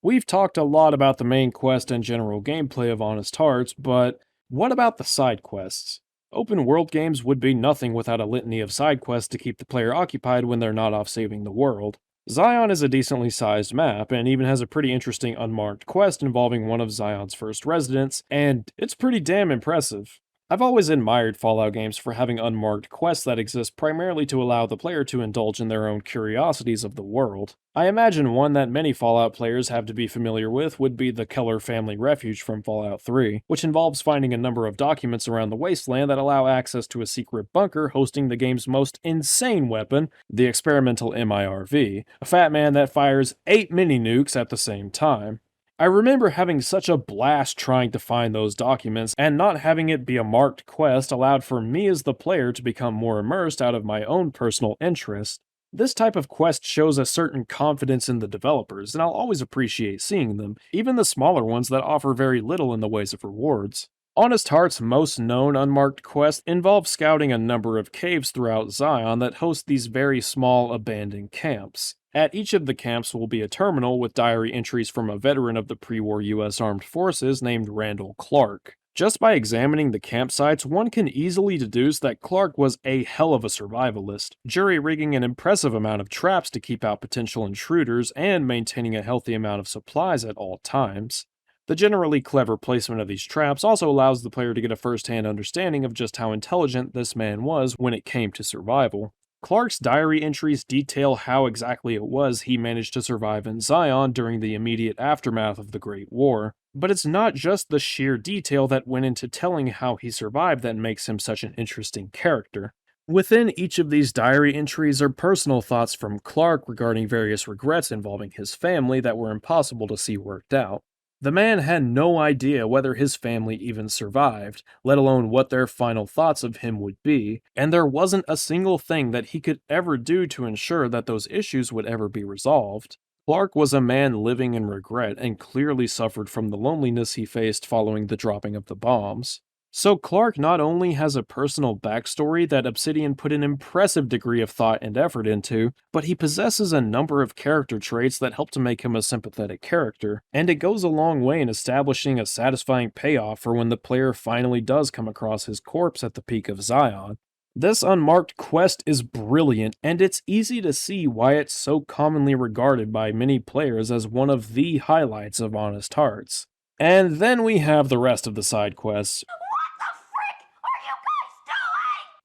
We've talked a lot about the main quest and general gameplay of Honest Hearts, but what about the side quests? Open world games would be nothing without a litany of side quests to keep the player occupied when they're not off saving the world. Zion is a decently sized map and even has a pretty interesting unmarked quest involving one of Zion's first residents, and it's pretty damn impressive. I've always admired Fallout games for having unmarked quests that exist primarily to allow the player to indulge in their own curiosities of the world. I imagine one that many Fallout players have to be familiar with would be the Keller family refuge from Fallout 3, which involves finding a number of documents around the wasteland that allow access to a secret bunker hosting the game's most insane weapon, the experimental MIRV, a fat man that fires 8 mini nukes at the same time. I remember having such a blast trying to find those documents, and not having it be a marked quest allowed for me as the player to become more immersed out of my own personal interest. This type of quest shows a certain confidence in the developers, and I'll always appreciate seeing them, even the smaller ones that offer very little in the ways of rewards. Honest Heart's most known unmarked quest involves scouting a number of caves throughout Zion that host these very small abandoned camps. At each of the camps will be a terminal with diary entries from a veteran of the pre-war US Armed Forces named Randall Clark. Just by examining the campsites, one can easily deduce that Clark was a hell of a survivalist, jury-rigging an impressive amount of traps to keep out potential intruders and maintaining a healthy amount of supplies at all times. The generally clever placement of these traps also allows the player to get a first-hand understanding of just how intelligent this man was when it came to survival. Clark's diary entries detail how exactly it was he managed to survive in Zion during the immediate aftermath of the Great War. But it's not just the sheer detail that went into telling how he survived that makes him such an interesting character. Within each of these diary entries are personal thoughts from Clark regarding various regrets involving his family that were impossible to see worked out. The man had no idea whether his family even survived, let alone what their final thoughts of him would be, and there wasn't a single thing that he could ever do to ensure that those issues would ever be resolved. Clark was a man living in regret and clearly suffered from the loneliness he faced following the dropping of the bombs. So Clark not only has a personal backstory that Obsidian put an impressive degree of thought and effort into, but he possesses a number of character traits that help to make him a sympathetic character, and it goes a long way in establishing a satisfying payoff for when the player finally does come across his corpse at the peak of Zion. This unmarked quest is brilliant, and it's easy to see why it's so commonly regarded by many players as one of the highlights of Honest Hearts. And then we have the rest of the side quests.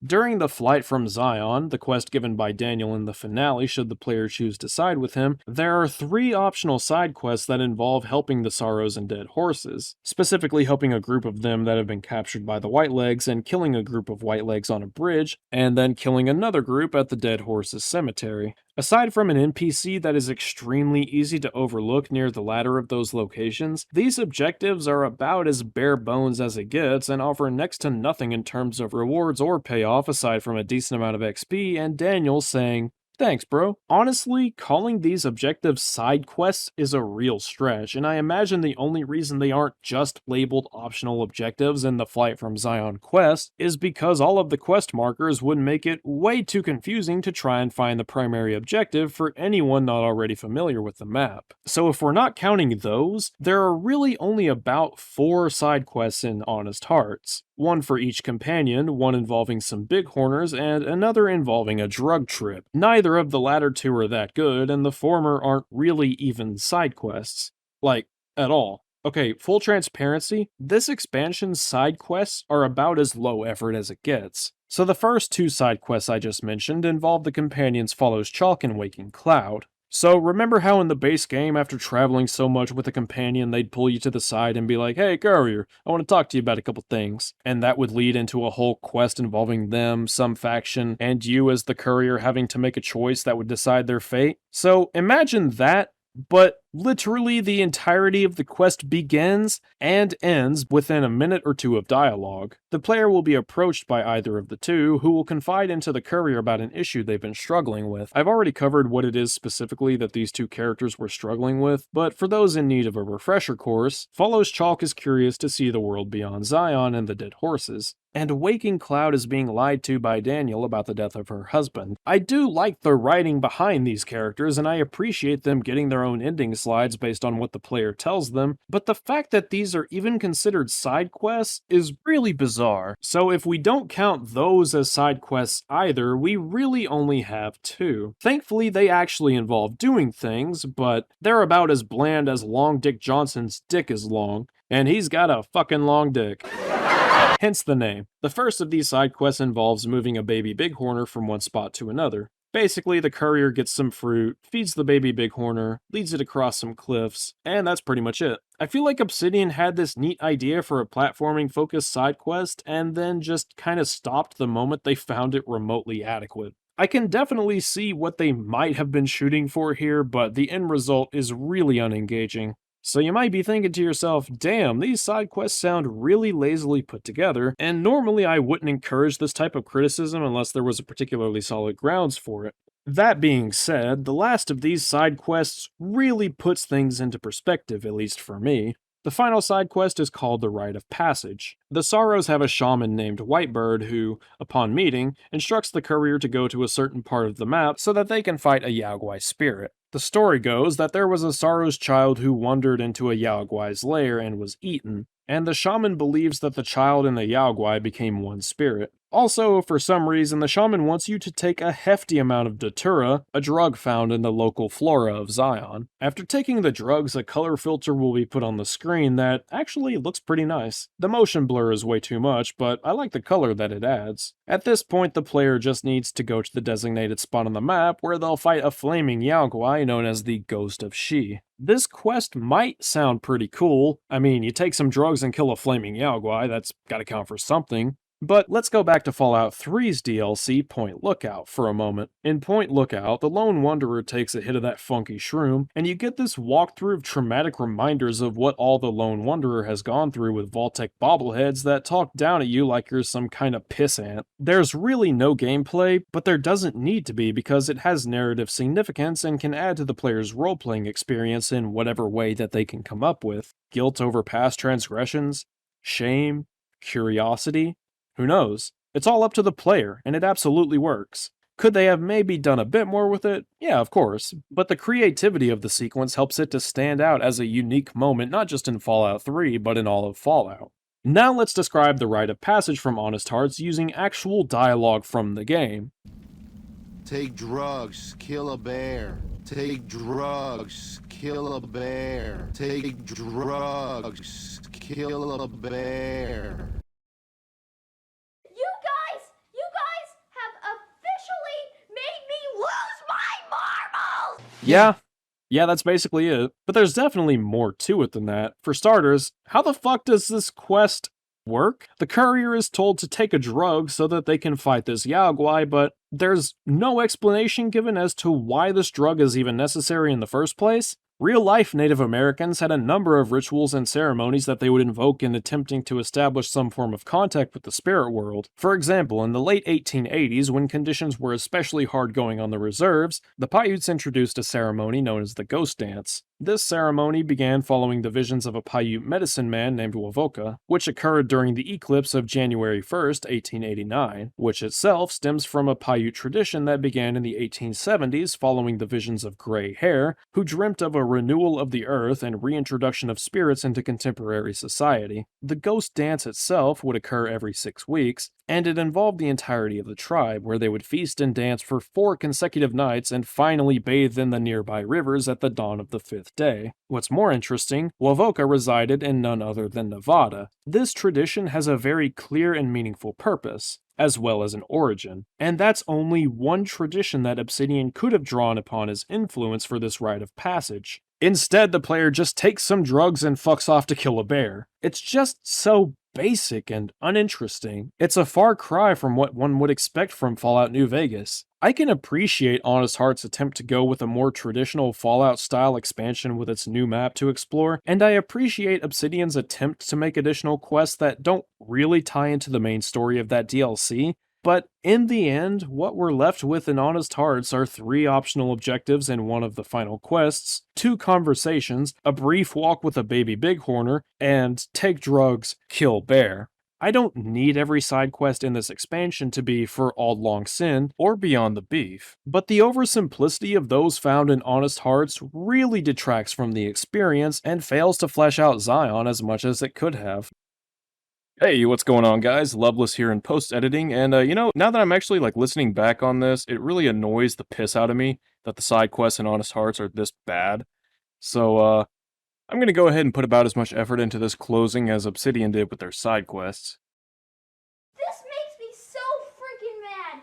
During the flight from Zion, the quest given by Daniel in the finale should the player choose to side with him, there are 3 optional side quests that involve helping the Sorrows and Dead Horses, specifically helping a group of them that have been captured by the Whitelegs and killing a group of Whitelegs on a bridge, and then killing another group at the Dead Horses Cemetery. Aside from an NPC that is extremely easy to overlook near the latter of those locations, these objectives are about as bare bones as it gets and offer next to nothing in terms of rewards or payoff aside from a decent amount of XP and Daniel saying, "Thanks, bro." Honestly, calling these objectives side quests is a real stretch, and I imagine the only reason they aren't just labeled optional objectives in the Flight from Zion quest is because all of the quest markers would make it way too confusing to try and find the primary objective for anyone not already familiar with the map. So if we're not counting those, there are really only about 4 side quests in Honest Hearts. One for each companion, one involving some bighorners, and another involving a drug trip. Neither of the latter 2 are that good, and the former aren't really even side quests. Like, at all. Okay, full transparency, this expansion's side quests are about as low effort as it gets. So the first 2 side quests I just mentioned involve the companions Follows Chalk and Waking Cloud. So remember how in the base game, after traveling so much with a companion, they'd pull you to the side and be like, "Hey, courier, I want to talk to you about a couple things." And that would lead into a whole quest involving them, some faction, and you as the courier having to make a choice that would decide their fate. So imagine that, but literally the entirety of the quest begins and ends within a minute or 2 of dialogue. The player will be approached by either of the 2, who will confide into the courier about an issue they've been struggling with. I've already covered what it is specifically that these 2 characters were struggling with, but for those in need of a refresher course, Follows Chalk is curious to see the world beyond Zion and the Dead Horses. And Waking Cloud is being lied to by Daniel about the death of her husband. I do like the writing behind these characters, and I appreciate them getting their own ending slides based on what the player tells them, but the fact that these are even considered side quests is really bizarre. So if we don't count those as side quests either, we really only have two. Thankfully, they actually involve doing things, but they're about as bland as Long Dick Johnson's dick is long, and he's got a fucking long dick. Hence the name. The first of these side quests involves moving a baby bighorner from one spot to another. Basically, the courier gets some fruit, feeds the baby bighorner, leads it across some cliffs, and that's pretty much it. I feel like Obsidian had this neat idea for a platforming focused side quest, and then just kinda stopped the moment they found it remotely adequate. I can definitely see what they might have been shooting for here, but the end result is really unengaging. So you might be thinking to yourself, damn, these side quests sound really lazily put together, and normally I wouldn't encourage this type of criticism unless there was a particularly solid grounds for it. That being said, the last of these side quests really puts things into perspective, at least for me. The final side quest is called the Rite of Passage. The Sorrows have a shaman named Whitebird who, upon meeting, instructs the courier to go to a certain part of the map so that they can fight a Yaogwai spirit. The story goes that there was a Sorrow's child who wandered into a Yaogwai's lair and was eaten, and the shaman believes that the child and the Yaogwai became one spirit. Also, for some reason, the shaman wants you to take a hefty amount of datura, a drug found in the local flora of Zion. After taking the drugs, a color filter will be put on the screen that actually looks pretty nice. The motion blur is way too much, but I like the color that it adds. At this point, the player just needs to go to the designated spot on the map where they'll fight a flaming Yaogwai known as the Ghost of She. This quest might sound pretty cool. I mean, you take some drugs and kill a flaming Yaogwai, that's gotta count for something. But let's go back to Fallout 3's DLC, Point Lookout, for a moment. In Point Lookout, the Lone Wanderer takes a hit of that funky shroom, and you get this walkthrough of traumatic reminders of what all the Lone Wanderer has gone through with Vault-Tec bobbleheads that talk down at you like you're some kind of pissant. There's really no gameplay, but there doesn't need to be because it has narrative significance and can add to the player's role-playing experience in whatever way that they can come up with. Guilt over past transgressions? Shame? Curiosity? Who knows? It's all up to the player, and it absolutely works. Could they have maybe done a bit more with it? Yeah, of course, but the creativity of the sequence helps it to stand out as a unique moment not just in Fallout 3, but in all of Fallout. Now let's describe the Rite of Passage from Honest Hearts using actual dialogue from the game. Take drugs, kill a bear. Take drugs, kill a bear. Take drugs, kill a bear. Yeah, that's basically it. But there's definitely more to it than that. For starters, how the fuck does this quest work? The courier is told to take a drug so that they can fight this Yaogwai, but there's no explanation given as to why this drug is even necessary in the first place. Real-life Native Americans had a number of rituals and ceremonies that they would invoke in attempting to establish some form of contact with the spirit world. For example, in the late 1880s, when conditions were especially hard going on the reserves, the Paiutes introduced a ceremony known as the Ghost Dance. This ceremony began following the visions of a Paiute medicine man named Wovoka, which occurred during the eclipse of January 1st, 1889, which itself stems from a Paiute tradition that began in the 1870s following the visions of Grey Hair, who dreamt of a renewal of the earth and reintroduction of spirits into contemporary society. The Ghost Dance itself would occur every 6 weeks, and it involved the entirety of the tribe, where they would feast and dance for 4 consecutive nights and finally bathe in the nearby rivers at the dawn of the 5th day. What's more interesting, Wovoka resided in none other than Nevada. This tradition has a very clear and meaningful purpose, as well as an origin, and that's only one tradition that Obsidian could have drawn upon as influence for this rite of passage. Instead, the player just takes some drugs and fucks off to kill a bear. It's just so basic and uninteresting. It's a far cry from what one would expect from Fallout New Vegas. I can appreciate Honest Heart's attempt to go with a more traditional Fallout-style expansion with its new map to explore, and I appreciate Obsidian's attempt to make additional quests that don't really tie into the main story of that DLC, but in the end, what we're left with in Honest Hearts are 3 optional objectives in one of the final quests, 2 conversations, a brief walk with a baby bighorner, and take drugs, kill bear. I don't need every side quest in this expansion to be for Auld Lang Syne or Beyond the Beef, but the oversimplicity of those found in Honest Hearts really detracts from the experience and fails to flesh out Zion as much as it could have. Hey, what's going on, guys? Loveless here in post editing, and now that I'm actually listening back on this, it really annoys the piss out of me that the side quests in Honest Hearts are this bad. So I'm gonna go ahead and put about as much effort into this closing as Obsidian did with their side quests.